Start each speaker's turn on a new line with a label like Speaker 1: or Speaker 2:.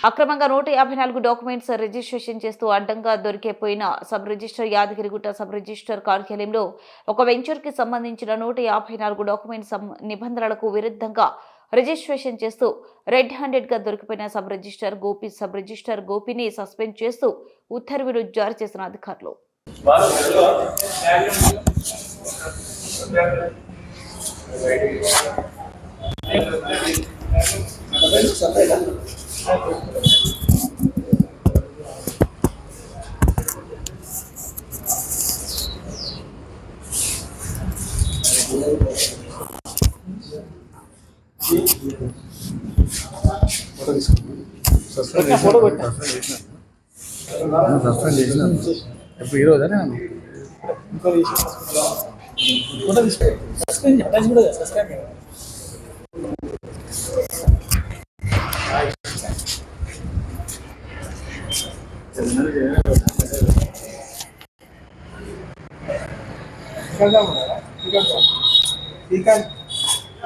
Speaker 1: అక్రమంగా 154 documents registration చేస్తూ అడ్డంగా దొరికిపోయిన sub register Yadagirigutta sub register కార్యాలయంలో ఒక వెంచర్ కి సంబంధించిన 154 డాక్యుమెంట్స్ నిబంధనలకు విరుద్ధంగా రిజిస్ట్రేషన్ చేస్తూ రెడ్ హ్యాండెడ్ గా దొరికిపోయిన సబ్ రిజిస్టర్ గోపిని సస్పెండ్ చేస్తూ ఉత్తర్వులు జారీ చేసిన అధికారులు
Speaker 2: సస్పెండ్ చేసిన ఇప్పుడు ఈరోజు
Speaker 3: ठीक है